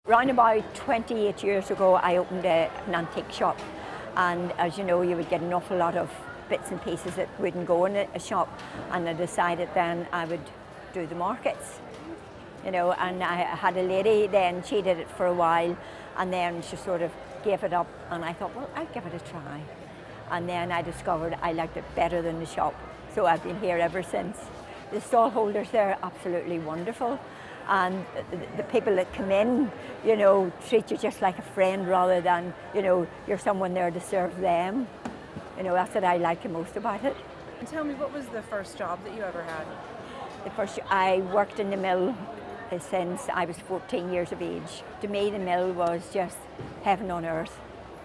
Around about 28 years ago, I opened an antique shop, and as you know, you would get an awful lot of bits and pieces that wouldn't go in a shop, and I decided then I would do the markets, you know, and I had a lady then, she did it for a while, and then she sort of gave it up, and I thought, well, I'll give it a try. And then I discovered I liked it better than the shop, so I've been here ever since. The stall holders there are absolutely wonderful, and the people that come in, you know, treat you just like a friend rather than, you know, you're someone there to serve them. You know, that's what I like the most about it. And tell me, what was the first job that you ever had? I worked in the mill since I was 14 years of age. To me, the mill was just heaven on earth.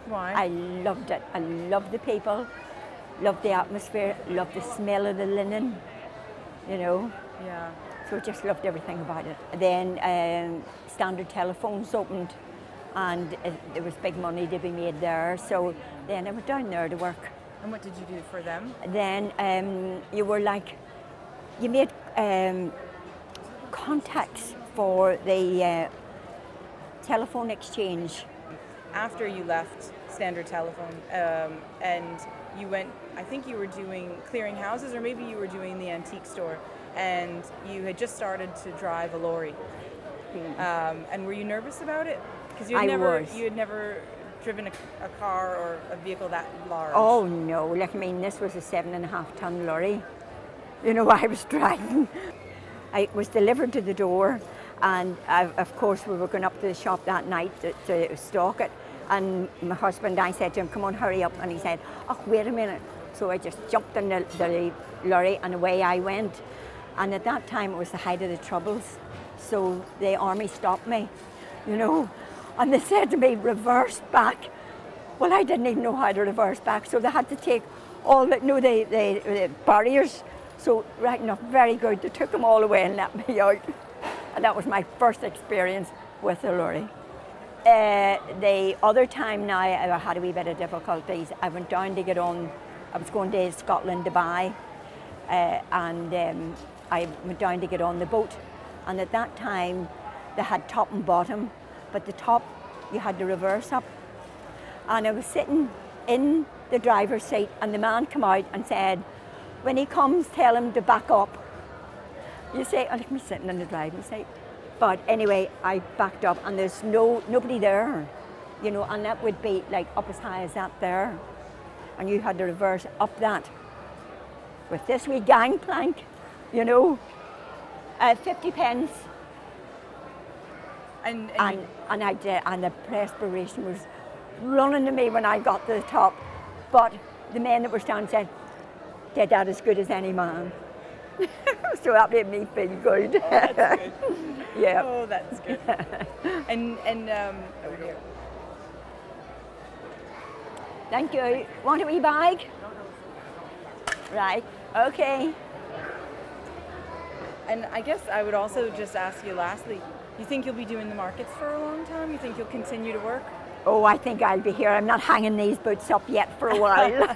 Why? I loved it. I loved the people, loved the atmosphere, loved the smell of the linen, you know. Yeah. So I just loved everything about it. Then Standard Telephones opened, and there was big money to be made there. So then I went down there to work. And what did you do for them? Then you were like, you made contacts for the telephone exchange. After you left Standard Telephone and you went, I think you were doing clearing houses, or maybe you were doing the antique store, and you had just started to drive a lorry. And were you nervous about it? Because you had never driven a car or a vehicle that large. Oh no, like, I mean, this was a 7.5-ton lorry. You know, I was driving. It was delivered to the door, and of course we were going up to the shop that night to stock it. And my husband, I said to him, come on, hurry up. And he said, oh, wait a minute. So I just jumped in the lorry and away I went. And at that time it was the height of the Troubles. So the army stopped me, you know, and they said to me, reverse back. Well, I didn't even know how to reverse back, so they had to take all the barriers. So right enough, very good, they took them all away and let me out. And that was my first experience with the lorry. The other time now, I had a wee bit of difficulties. I went down to get on, I was going to Scotland to buy, and I went down to get on the boat. And at that time, they had top and bottom, but the top, you had to reverse up. And I was sitting in the driver's seat, and the man came out and said, when he comes, tell him to back up. You say, oh, look at me sitting in the driver's seat. But anyway, I backed up, and there's nobody there, you know, and that would be like up as high as that there. And you had to reverse up that with this wee gangplank, you know, 50 pence. And the perspiration was running to me when I got to the top. But the men that were standing said, did that as good as any man. So that made me feel good. Oh, that's good. Yeah. Oh, that's good. and over here. Thank you. Want a wee bag? Right. Okay. And I guess I would also just ask you lastly, you think you'll be doing the markets for a long time? You think you'll continue to work? Oh, I think I'll be here. I'm not hanging these boots up yet for a while.